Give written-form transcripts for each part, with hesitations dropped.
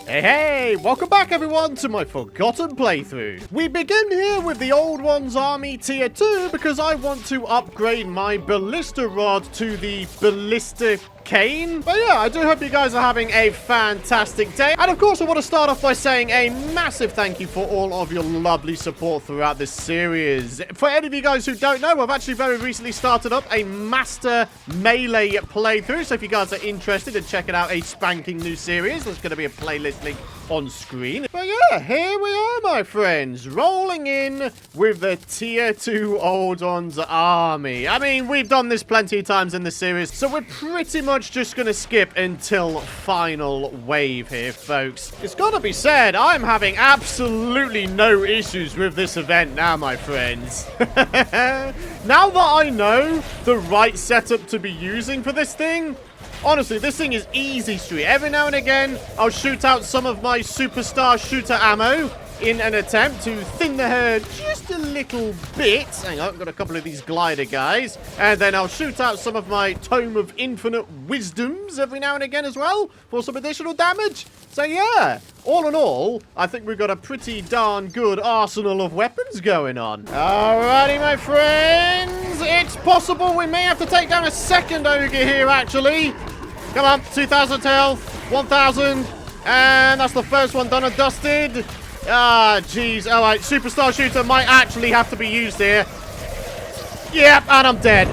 Hey, welcome back everyone to my Forgotten playthrough. We begin here with the Old Ones Army Tier 2 because I want to upgrade my Ballista Rod to the Ballista Cane. But yeah, I do hope you guys are having a fantastic day. And of course, I want to start off by saying a massive thank you for all of your lovely support throughout this series. For any of you guys who don't know, I've actually very recently started up a Master Melee playthrough. So if you guys are interested in checking out a spanking new series, there's going to be a playlist link on screen. But yeah, here we are, my friends, rolling in with the Tier 2 Old Ones Army. I mean, we've done this plenty of times in the series, so we're pretty much just gonna skip until final wave here, folks. It's gotta be said, I'm having absolutely no issues with this event now, my friends. Now that I know the right setup to be using for this thing, honestly, this thing is easy street. Every now and again, I'll shoot out some of my superstar shooter ammo in an attempt to thin the herd just a little bit. Hang on, I've got a couple of these glider guys. And then I'll shoot out some of my Tome of Infinite Wisdoms every now and again as well for some additional damage. So yeah, all in all, I think we've got a pretty darn good arsenal of weapons going on. Alrighty, my friends. It's possible we may have to take down a second ogre here, actually. Come on, 2,000 health, 1,000. And that's the first one done and dusted. Ah, jeez. All right, superstar shooter might actually have to be used here. Yep, and I'm dead.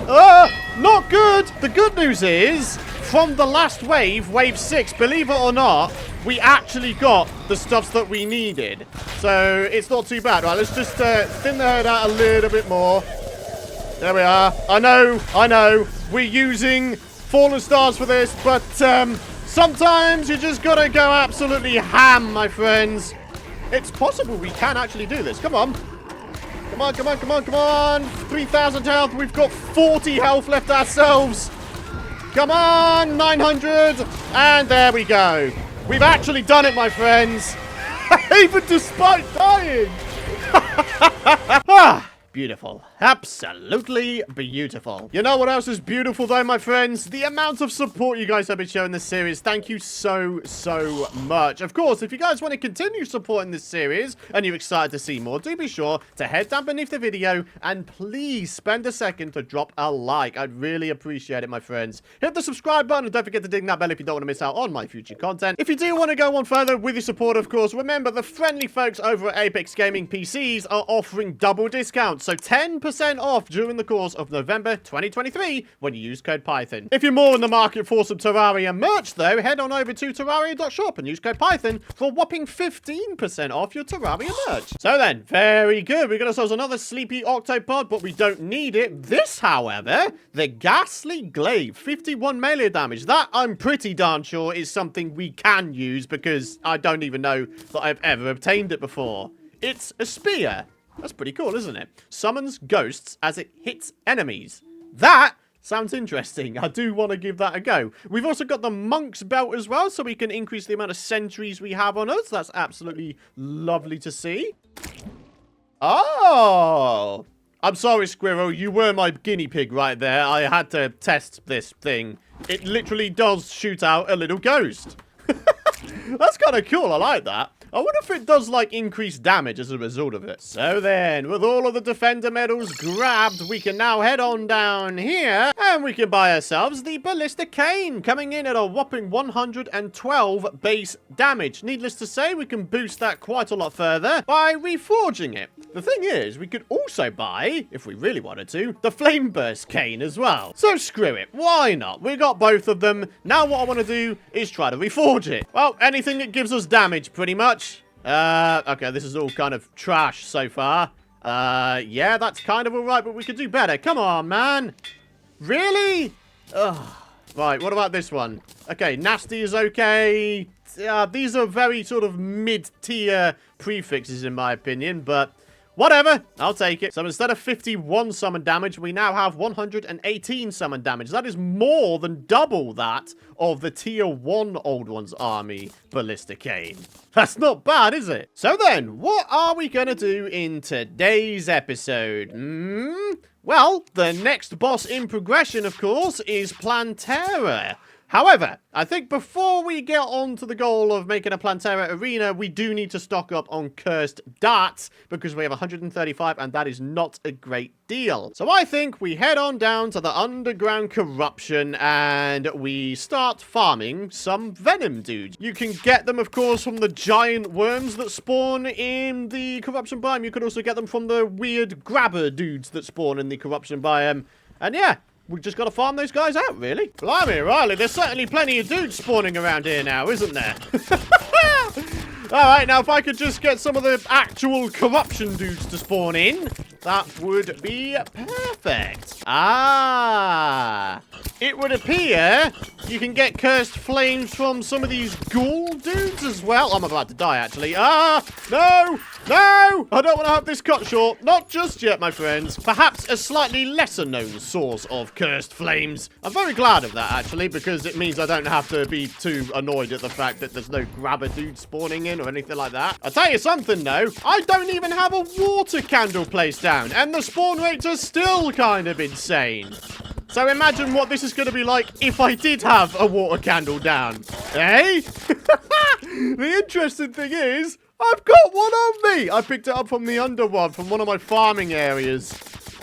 Not good. The good news is, from the last wave, wave 6, believe it or not, we actually got the stuffs that we needed. So it's not too bad. Right, let's just thin the herd out a little bit more. There we are. I know. We're using Fallen Stars for this, but sometimes you just gotta go absolutely ham, my friends. It's possible we can actually do this. Come on. Come on. 3,000 health. We've got 40 health left ourselves. Come on. 900. And there we go. We've actually done it, my friends. Even despite dying. Beautiful. Absolutely beautiful. You know what else is beautiful, though, my friends? The amount of support you guys have been showing this series. Thank you so much. Of course, if you guys want to continue supporting this series and you're excited to see more, do be sure to head down beneath the video and please spend a second to drop a like. I'd really appreciate it, my friends. Hit the subscribe button and don't forget to ding that bell if you don't want to miss out on my future content. If you do want to go on further with your support, of course, remember the friendly folks over at Apex Gaming PCs are offering double discounts. So 10% off during the course of November 2023 when you use code Python. If you're more in the market for some Terraria merch, though, head on over to terraria.shop and use code Python for a whopping 15% off your Terraria merch. So then, very good. We got ourselves another sleepy octopod, but we don't need it. This, however, the Ghastly Glaive, 51 melee damage. That, I'm pretty darn sure, is something we can use because I don't even know that I've ever obtained it before. It's a spear. That's pretty cool, isn't it? Summons ghosts as it hits enemies. That sounds interesting. I do want to give that a go. We've also got the Monk's Belt as well, so we can increase the amount of sentries we have on us. That's absolutely lovely to see. Oh! I'm sorry, Squirrel. You were my guinea pig right there. I had to test this thing. It literally does shoot out a little ghost. That's kind of cool. I like that. I wonder if it does, like, increase damage as a result of it. So then, with all of the Defender medals grabbed, we can now head on down here, and we can buy ourselves the Ballista Cane, coming in at a whopping 112 base damage. Needless to say, we can boost that quite a lot further by reforging it. The thing is, we could also buy, if we really wanted to, the Flame Burst Cane as well. So screw it. Why not? We got both of them. Now what I want to do is try to reforge it. Well, anything that gives us damage, pretty much. Okay, this is all kind of trash so far. Yeah, that's kind of alright, but we could do better. Come on, man. Really? Ugh. Right, what about this one? Okay, nasty is okay. These are very sort of mid-tier prefixes in my opinion, but whatever, I'll take it. So instead of 51 summon damage, we now have 118 summon damage. That is more than double that of the tier 1 Old Ones Army Ballista Cane. That's not bad, is it? So then, what are we going to do in today's episode? Well, the next boss in progression, of course, is Plantera. However, I think before we get on to the goal of making a Plantera arena, we do need to stock up on cursed darts because we have 135 and that is not a great deal. So I think we head on down to the underground corruption and we start farming some venom dudes. You can get them, of course, from the giant worms that spawn in the corruption biome. You can also get them from the weird grabber dudes that spawn in the corruption biome. And yeah, we've just got to farm those guys out, really. Blimey, Riley, there's certainly plenty of dudes spawning around here now, isn't there? Alright, now if I could just get some of the actual corruption dudes to spawn in, that would be perfect. Ah, it would appear you can get cursed flames from some of these ghoul dudes as well. I'm about to die, actually. Ah, no, no, I don't want to have this cut short. Not just yet, my friends. Perhaps a slightly lesser known source of cursed flames. I'm very glad of that, actually, because it means I don't have to be too annoyed at the fact that there's no grabber dude spawning in or anything like that. I'll tell you something, though. I don't even have a water candle placed down, and the spawn rates are still kind of insane. So imagine what this is going to be like if I did have a water candle down. Eh? The interesting thing is, I've got one on me. I picked it up from the underworld, from one of my farming areas.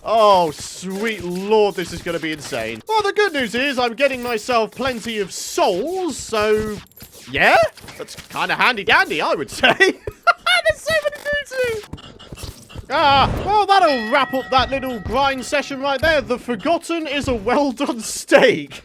Oh, sweet lord, this is going to be insane. Well, the good news is I'm getting myself plenty of souls, so yeah, that's kind of handy-dandy, I would say. There's so many dudes here. Ah, well, that'll wrap up that little grind session right there. The Forgotten is a well-done steak.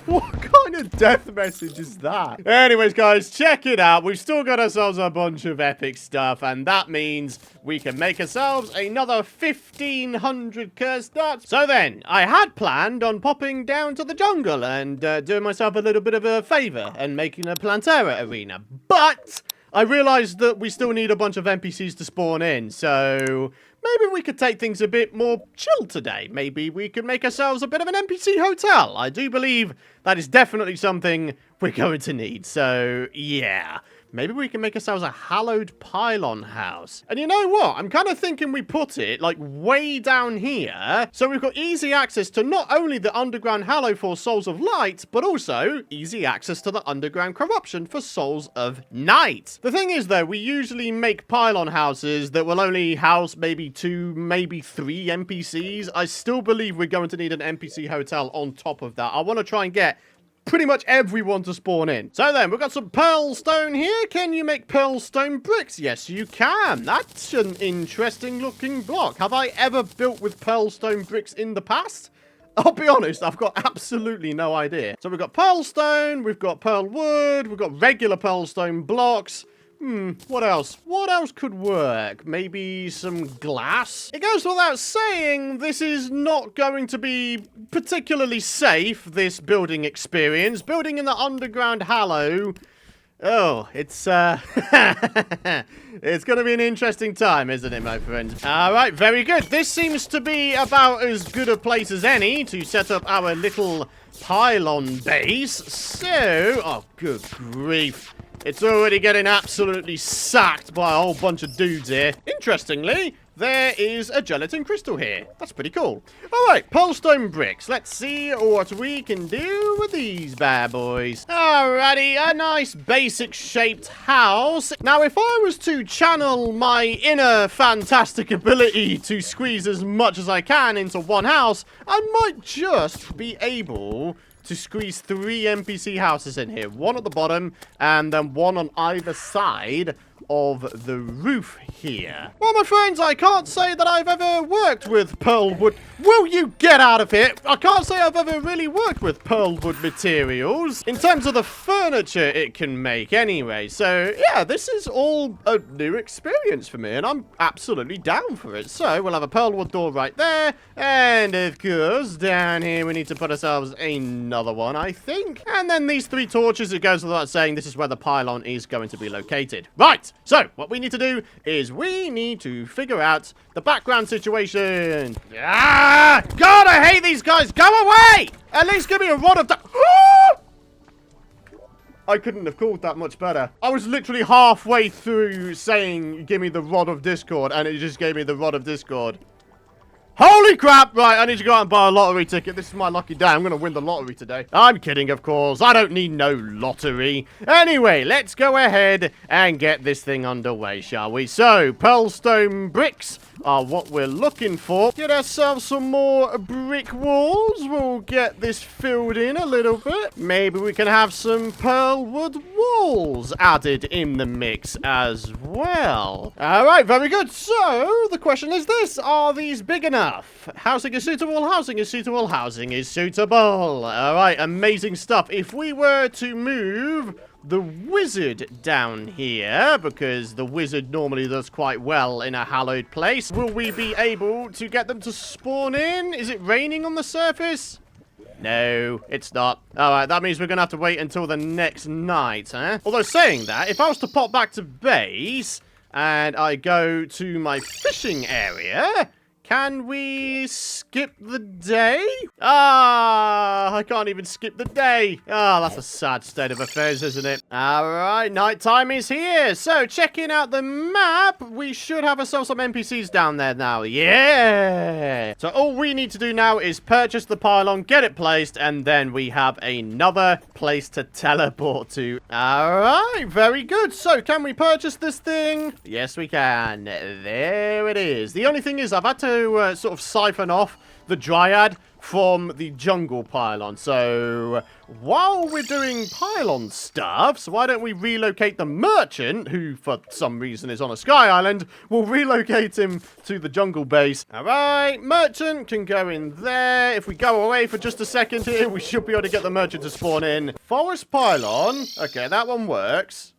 What kind of death message is that? Anyways, guys, check it out. We've still got ourselves a bunch of epic stuff, and that means we can make ourselves another 1,500 cursed darts. So then, I had planned on popping down to the jungle and doing myself a little bit of a favor and making a Plantera arena. But I realized that we still need a bunch of NPCs to spawn in, so maybe we could take things a bit more chill today. Maybe we could make ourselves a bit of an NPC hotel. I do believe that is definitely something we're going to need, so yeah. Maybe we can make ourselves a hallowed pylon house. And you know what? I'm kind of thinking we put it, like, way down here. So we've got easy access to not only the underground hallow for souls of light, but also easy access to the underground corruption for souls of night. The thing is, though, we usually make pylon houses that will only house maybe 2, maybe 3 NPCs. I still believe we're going to need an NPC hotel on top of that. I want to try and get pretty much everyone to spawn in. So then, we've got some pearl stone here. Can you make pearl stone bricks? Yes, you can. That's an interesting looking block. Have I ever built with pearl stone bricks in the past? I'll be honest, I've got absolutely no idea. So we've got pearl stone, we've got pearl wood, we've got regular pearl stone blocks. What else? What else could work? Maybe some glass? It goes without saying, this is not going to be particularly safe, this building experience. Building in the underground hallow. Oh, it's it's going to be an interesting time, isn't it, my friend? All right, very good. This seems to be about as good a place as any to set up our little pylon base. So, oh, good grief. It's already getting absolutely sacked by a whole bunch of dudes here. Interestingly, there is a gelatin crystal here. That's pretty cool. All right, pearlstone bricks. Let's see what we can do with these bad boys. Alrighty, a nice basic shaped house. Now, if I was to channel my inner fantastic ability to squeeze as much as I can into one house, I might just be able to squeeze 3 NPC houses in here. One at the bottom, and then one on either side of the roof here. Well, my friends, I can't say that I've ever worked with pearl wood. Will you get out of here? I can't say I've ever really worked with pearl wood materials in terms of the furniture it can make anyway. So, yeah, this is all a new experience for me, and I'm absolutely down for it. So, we'll have a pearl wood door right there, and of course, down here we need to put ourselves another one, I think. And then these 3 torches, it goes without saying, this is where the pylon is going to be located. Right! So, what we need to do is we need to figure out the background situation. Ah! God, I hate these guys! Go away! At least give me a rod of I couldn't have called that much better. I was literally halfway through saying, give me the rod of discord, and it just gave me the rod of discord. Holy crap! Right, I need to go out and buy a lottery ticket. This is my lucky day. I'm going to win the lottery today. I'm kidding, of course. I don't need no lottery. Anyway, let's go ahead and get this thing underway, shall we? So, pearlstone bricks are what we're looking for. Get ourselves some more brick walls. We'll get this filled in a little bit. Maybe we can have some pearlwood walls added in the mix as well. All right, very good. So, the question is this. Are these big enough? Housing is suitable, housing is suitable, housing is suitable. Alright, amazing stuff. If we were to move the wizard down here, because the wizard normally does quite well in a hallowed place, will we be able to get them to spawn in? Is it raining on the surface? No, it's not. Alright, that means we're going to have to wait until the next night, huh? Although saying that, if I was to pop back to base and I go to my fishing area, can we skip the day? I can't even skip the day. That's a sad state of affairs, isn't it? All right, nighttime is here. So, checking out the map, we should have ourselves some NPCs down there now. Yeah! So, all we need to do now is purchase the pylon, get it placed, and then we have another place to teleport to. All right, very good. So, can we purchase this thing? Yes, we can. There it is. The only thing is, I've had to sort of siphon off the dryad from the jungle pylon. So while we're doing pylon stuff, so why don't we relocate the merchant, who for some reason is on a sky island, we'll relocate him to the jungle base. All right, merchant can go in there. If we go away for just a second here, we should be able to get the merchant to spawn in. Forest pylon. Okay, that one works.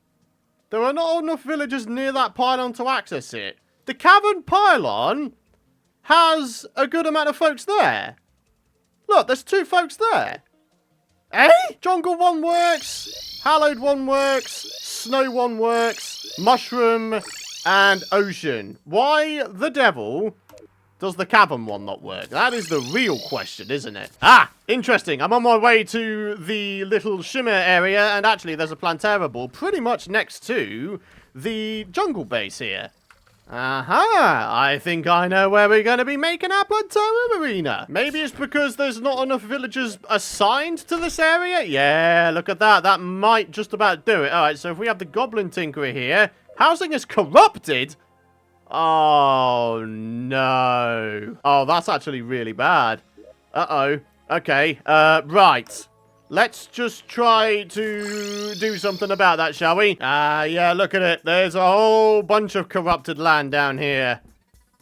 There are not enough villagers near that pylon to access it. The cavern pylon has a good amount of folks there. Look, there's 2 folks there. Eh? Jungle one works. Hallowed one works. Snow one works. Mushroom and ocean. Why the devil does the cavern one not work? That is the real question, isn't it? Interesting. I'm on my way to the little shimmer area, and actually there's a Plantera ball pretty much next to the jungle base here. I think I know where we're going to be making our Plantera arena. Maybe it's because there's not enough villagers assigned to this area? Yeah, look at that. That might just about do it. Alright, so if we have the goblin tinkerer here, housing is corrupted. Oh, no. Oh, that's actually really bad. Uh-oh. Okay, right. Let's just try to do something about that, shall we? Yeah, look at it. There's a whole bunch of corrupted land down here.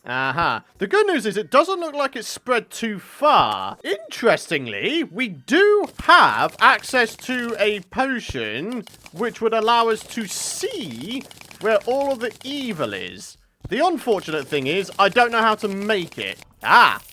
The good news is it doesn't look like it's spread too far. Interestingly, we do have access to a potion which would allow us to see where all of the evil is. The unfortunate thing is, I don't know how to make it.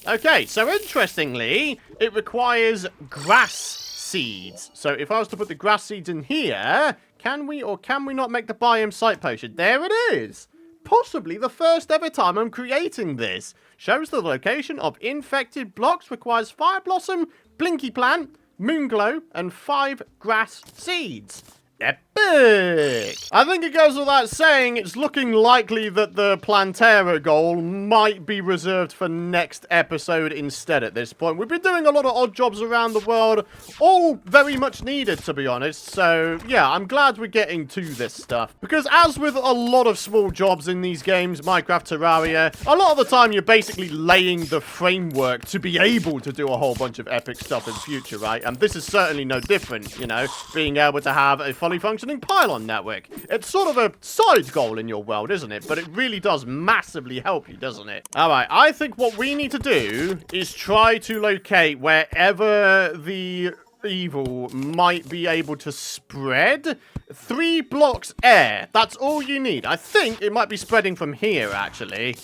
Okay, so interestingly, it requires grass seeds. So if I was to put the grass seeds in here, can we or can we not make the biome site potion? There it is. Possibly the first ever time I'm creating this. Shows the location of infected blocks, requires fire blossom, blinky plant, moonglow, and 5 grass seeds. Epic! I think it goes without saying, it's looking likely that the Plantera goal might be reserved for next episode instead at this point. We've been doing a lot of odd jobs around the world, all very much needed, to be honest. So, yeah, I'm glad we're getting to this stuff. Because as with a lot of small jobs in these games, Minecraft, Terraria, a lot of the time you're basically laying the framework to be able to do a whole bunch of epic stuff in future, right? And this is certainly no different, you know, being able to have a fully functioning pylon network. It's sort of a side goal in your world, isn't it? But it really does massively help you, doesn't it? Alright, I think what we need to do is try to locate wherever the evil might be able to spread. 3 blocks air. That's all you need. I think it might be spreading from here, actually.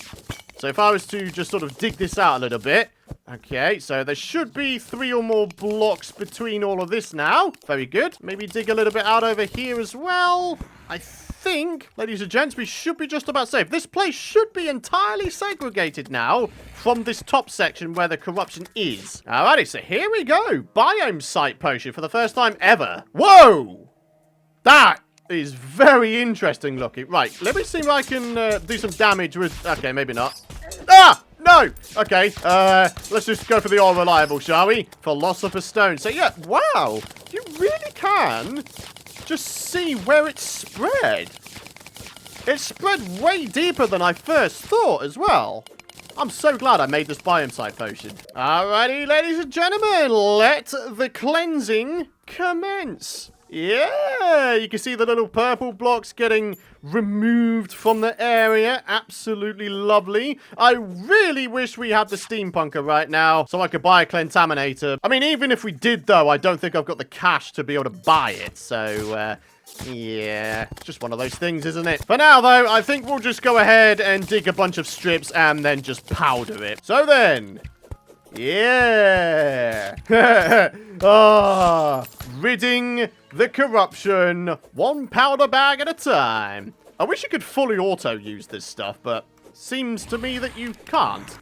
So if I was to just sort of dig this out a little bit. Okay, so there should be 3 or more blocks between all of this now. Very good. Maybe dig a little bit out over here as well. I think, ladies and gents, we should be just about safe. This place should be entirely segregated now from this top section where the corruption is. Alrighty, so here we go. Biome site potion for the first time ever. Whoa! That is very interesting looking. Right, let me see if I can do some damage with... Okay, maybe not. no! Okay, let's just go for the all reliable, shall we? Philosopher's Stone. So, yeah, wow. You really can just see where it's spread. It spread way deeper than I first thought as well. I'm so glad I made this biome site potion. Alrighty, ladies and gentlemen, let the cleansing commence. Yeah, you can see the little purple blocks getting removed from the area. Absolutely lovely. I really wish we had the steampunker right now so I could buy a clentaminator. I mean, even if we did, though, I don't think I've got the cash to be able to buy it. So, yeah, it's just one of those things, isn't it? For now, though, I think we'll just go ahead and dig a bunch of strips and then just powder it. So then, yeah. Ridding the corruption, one powder bag at a time. I wish you could fully auto-use this stuff, but seems to me that you can't.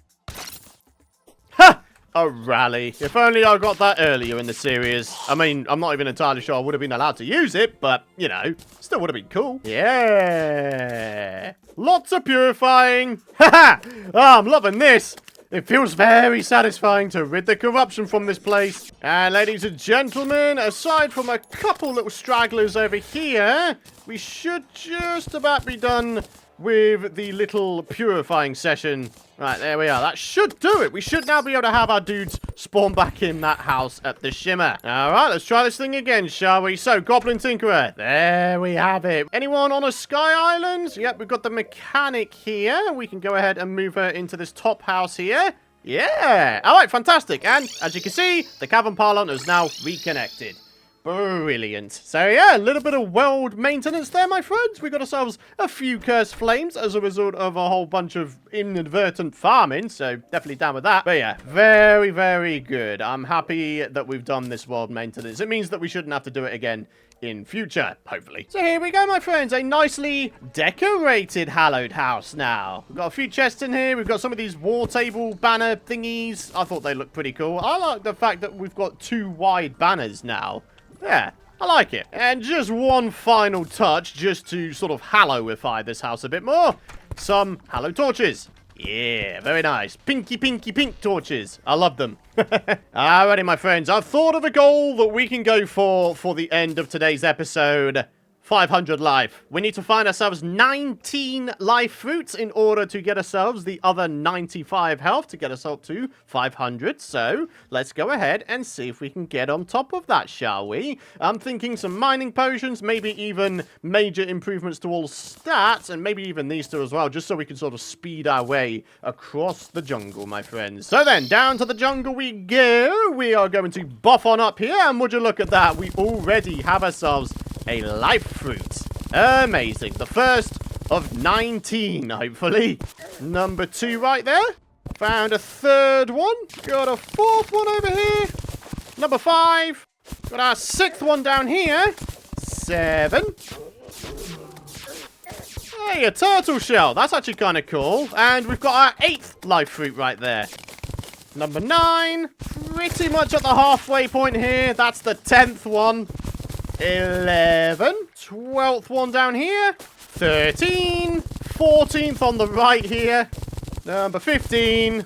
Ha! A rally. If only I got that earlier in the series. I mean, I'm not even entirely sure I would have been allowed to use it, but, you know, still would have been cool. Yeah. Lots of purifying. Ha-ha! Oh, I'm loving this. It feels very satisfying to rid the corruption from this place. And ladies and gentlemen, aside from a couple little stragglers over here, we should just about be done with the little purifying session. Right, there we are. That should do it. We should now be able to have our dudes spawn back in that house at the Shimmer. All right, let's try this thing again, shall we? So, Goblin Tinkerer. There we have it. Anyone on a Sky Island? Yep, we've got the mechanic here. We can go ahead and move her into this top house here. Yeah. All right, fantastic. And as you can see, the cavern pylon is now reconnected. Brilliant. So, yeah, a little bit of world maintenance there, my friends. We got ourselves a few cursed flames as a result of a whole bunch of inadvertent farming, so definitely down with that. But, yeah, very, very good. I'm happy that we've done this world maintenance. It means that we shouldn't have to do it again in future, hopefully. So here we go, my friends. A nicely decorated hallowed house now. We've got a few chests in here. We've got some of these war table banner thingies. I thought they looked pretty cool. I like the fact that we've got 2 wide banners now. Yeah, I like it. And just one final touch, just to sort of hallowify this house a bit more. Some hallow torches. Yeah, very nice. Pinky, pinky, pink torches. I love them. Alrighty, my friends. I've thought of a goal that we can go for the end of today's episode. 500 life. We need to find ourselves 19 life fruits in order to get ourselves the other 95 health to get us up to 500. So let's go ahead and see if we can get on top of that, shall we? I'm thinking some mining potions, maybe even major improvements to all stats, and maybe even these two as well, just so we can sort of speed our way across the jungle, my friends. So then, down to the jungle we go. We are going to buff on up here, and would you look at that? We already have ourselves a life fruit. Amazing. The first of 19, hopefully. Number 2 right there. Found a 3rd one. Got a 4th one over here. Number 5. Got our 6th one down here. 7. Hey, a turtle shell. That's actually kind of cool. And we've got our 8th life fruit right there. Number 9. Pretty much at the halfway point here. That's the 10th one. 11. 12th one down here. 13. 14th on the right here. Number 15.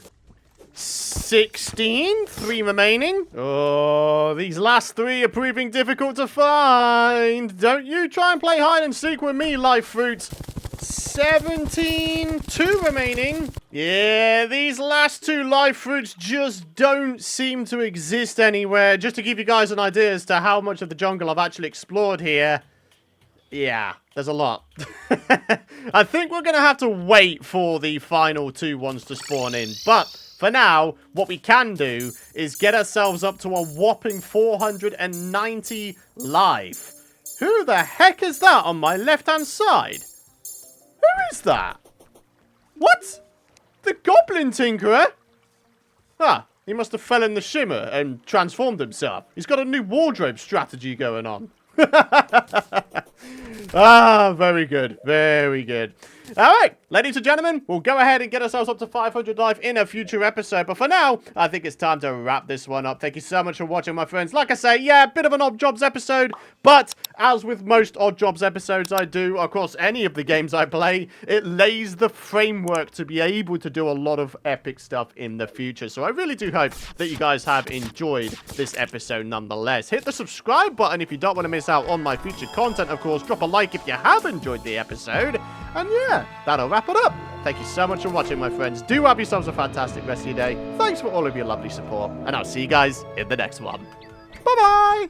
16. 3 remaining. Oh, these last 3 are proving difficult to find. Don't you try and play hide and seek with me, life fruits. 17. 2 remaining. Yeah, these last 2 life fruits just don't seem to exist anywhere. Just to give you guys an idea as to how much of the jungle I've actually explored here. Yeah, there's a lot. I think we're going to have to wait for the final 2 ones to spawn in. But for now, what we can do is get ourselves up to a whopping 490 life. Who the heck is that on my left-hand side? Who is that? What? The Goblin Tinkerer? Ah, he must have fell in the Shimmer and transformed himself. He's got a new wardrobe strategy going on. Ah, very good. Very good. All right, ladies and gentlemen, we'll go ahead and get ourselves up to 500 live in a future episode. But for now, I think it's time to wrap this one up. Thank you so much for watching, my friends. Like I say, yeah, a bit of an Odd Jobs episode. But as with most Odd Jobs episodes I do across any of the games I play, it lays the framework to be able to do a lot of epic stuff in the future. So I really do hope that you guys have enjoyed this episode nonetheless. Hit the subscribe button if you don't want to miss out on my future content, of course. Drop a like if you have enjoyed the episode. And yeah, that'll wrap it up. Thank you so much for watching, my friends. Do have yourselves a fantastic rest of your day. Thanks for all of your lovely support. And I'll see you guys in the next one. Bye-bye!